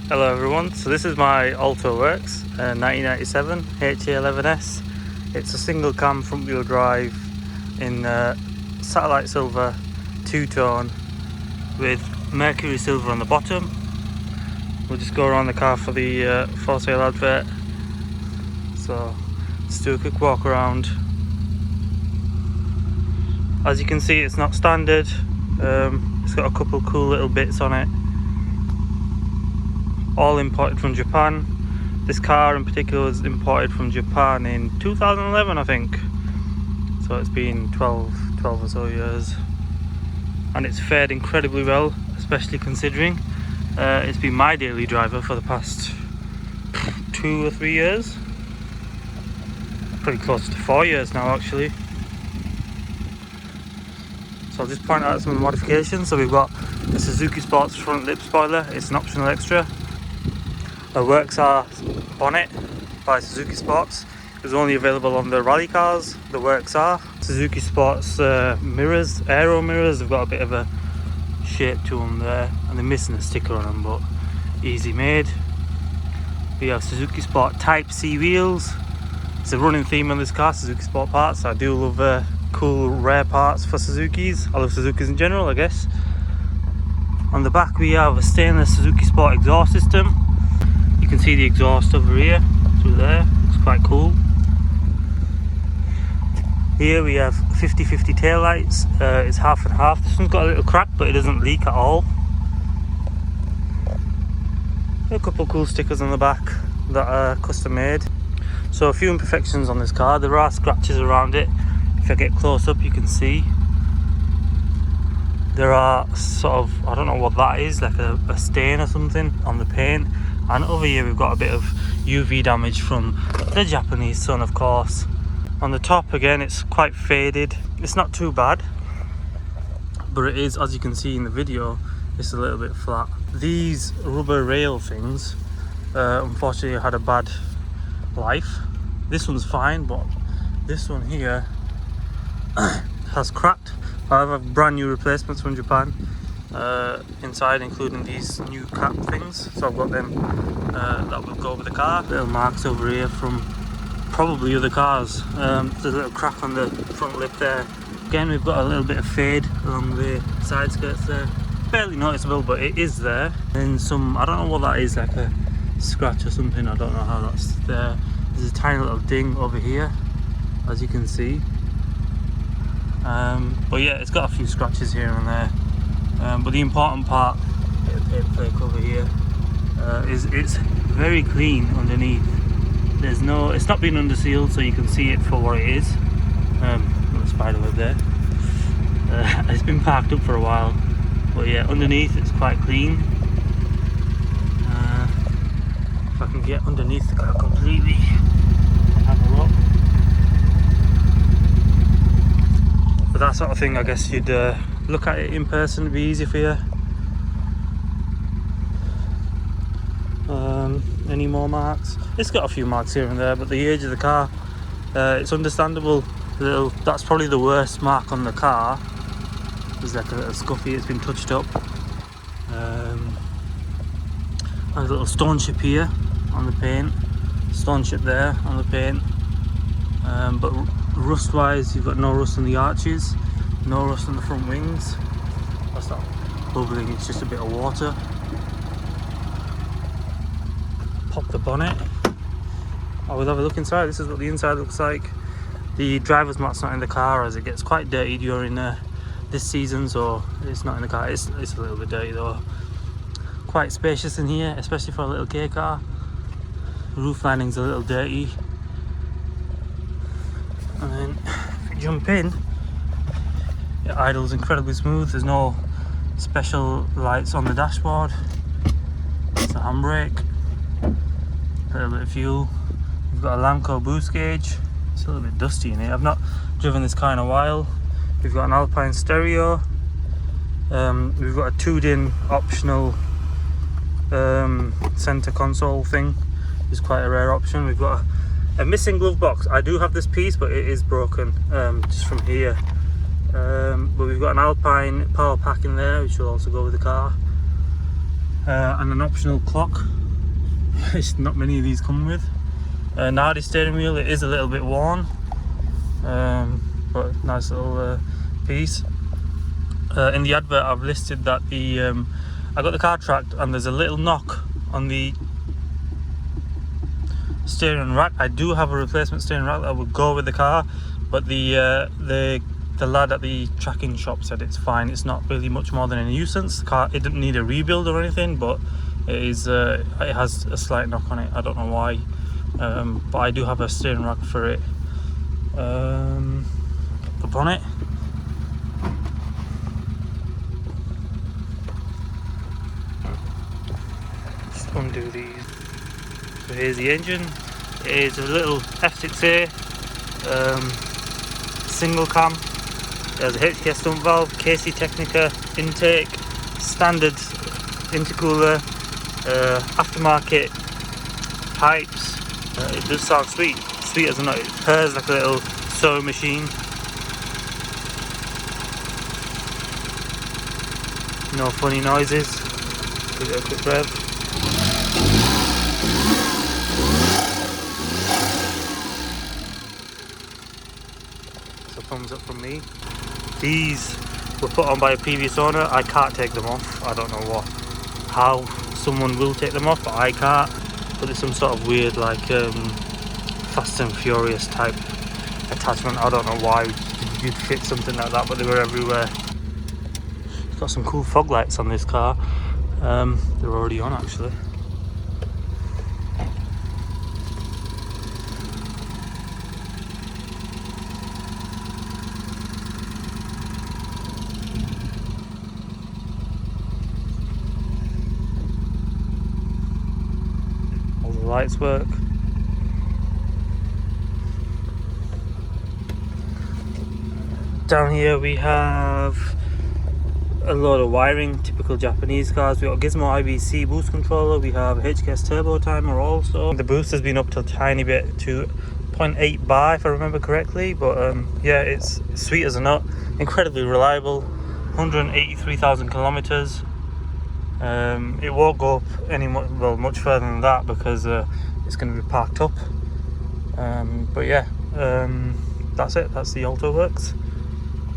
Hello everyone, so this is my Alto Works 1997 HA11S. It's a single cam front wheel drive in satellite silver, two-tone with mercury silver on the bottom. We'll just go around the car for the for sale advert. So let's do a quick walk around. As you can see, it's not standard. It's got a couple cool little bits on it. All imported from Japan. This car in particular was imported from Japan in 2011, I think. So it's been 12 or so years. And it's fared incredibly well, especially considering it's been my daily driver for the past 2 or 3 years. Pretty close to 4 years now, actually. So I'll just point out some of the modifications. So we've got the Suzuki Sports front lip spoiler. It's an optional extra. A Works HA bonnet by Suzuki Sports. It was only available on the rally cars, the Works HA. Suzuki Sports mirrors, aero mirrors, they've got a bit of a shape to them there, and they're missing a sticker on them, but easy made. We have Suzuki Sport Type C wheels. It's a running theme on this car, Suzuki Sport parts. I do love cool rare parts for Suzukis. I love Suzukis in general, I guess. On the back we have a stainless Suzuki Sport exhaust system. You can see the exhaust over here, through there, it's quite cool. Here we have 50/50 tail lights. It's half and half. This one's got a little crack, but it doesn't leak at all. A couple cool stickers on the back that are custom made. So a few imperfections on this car. There are scratches around it. If I get close up, you can see there are sort of, I don't know what that is, like a stain or something on the paint. And over here we've got a bit of UV damage from the Japanese sun, of course. On the top again, it's quite faded. It's not too bad, but it is, as you can see in the video, it's a little bit flat. These rubber rail things unfortunately had a bad life. This one's fine, but this one here has cracked. I have brand new replacements from Japan inside, including these new cap things. So I've got them that will go with the car. Little marks over here from probably other cars. There's a little crack on the front lip there. Again, we've got a little bit of fade along the side skirts there. Barely noticeable, but it is there. And some, I don't know what that is, like a scratch or something. I don't know how that's there. There's a tiny little ding over here, as you can see. But yeah, it's got a few scratches here and there. But the important part, bit of paint flake over here, is it's very clean underneath. There's no, it's not been undersealed, so you can see it for what it is. Little spider web there. It's been parked up for a while, but yeah, underneath it's quite clean. If I can get underneath the car completely, have a look. But that sort of thing, I guess you'd look at it in person, it'd be easy for you. Any more marks? It's got a few marks here and there, but the age of the car, it's understandable. That's probably the worst mark on the car. There's like a little scuffy, it's been touched up. There's a little stone chip here on the paint, stone chip there on the paint. But rust wise, you've got no rust on the arches, no rust on the front wings. That's not bubbling, it's just a bit of water. Pop the bonnet. I will have a look inside. This is what the inside looks like. The driver's mat's not in the car, as it gets quite dirty during this season, so it's not in the car. It's a little bit dirty though. Quite spacious in here, especially for a little K car. Roof lining's a little dirty. And then if you jump in, it idles incredibly smooth. There's no special lights on the dashboard. It's a handbrake. A little bit of fuel. We've got a Lamco boost gauge. It's a little bit dusty in here. I've not driven this car in a while. We've got an Alpine stereo. We've got a tuned-in optional center console thing. It's quite a rare option. We've got a missing glove box. I do have this piece, but it is broken just from here. But we've got an Alpine power pack in there, which will also go with the car. and an optional clock, which not many of these come with. Nardi steering wheel, it is a little bit worn, but nice little piece. In the advert I've listed that I got the car tracked and there's a little knock on the steering rack. I do have a replacement steering rack that would go with the car, but the lad at the tracking shop said it's fine. It's not really much more than a nuisance. The car, it didn't need a rebuild or anything, but it is it has a slight knock on it. I don't know why, but I do have a steering rack for it. The bonnet. Just undo these. So here's the engine. It is a little F6A single cam. There's a HKS dump valve, KC Technica intake, standard intercooler, aftermarket pipes. It does sound sweet as a nut. It purrs like a little sewing machine. No funny noises. Give it a quick rev. So thumbs up from me. These were put on by a previous owner. I can't take them off. I don't know how someone will take them off, but I can't. But there's some sort of weird, like Fast and Furious type attachment. I don't know why you'd fit something like that, but they were everywhere. It's got some cool fog lights on this car. They're already on actually. All the lights work. Down here we have a lot of wiring, typical Japanese cars. We got a Gizmo IBC boost controller. We have a HKS turbo timer also. The boost has been up to a tiny bit to 0.8 bar if I remember correctly, but yeah, it's sweet as a nut. Incredibly reliable. 183,000 kilometers. It won't go up much further than that because it's going to be parked up. But yeah, that's it. That's the Alto Works.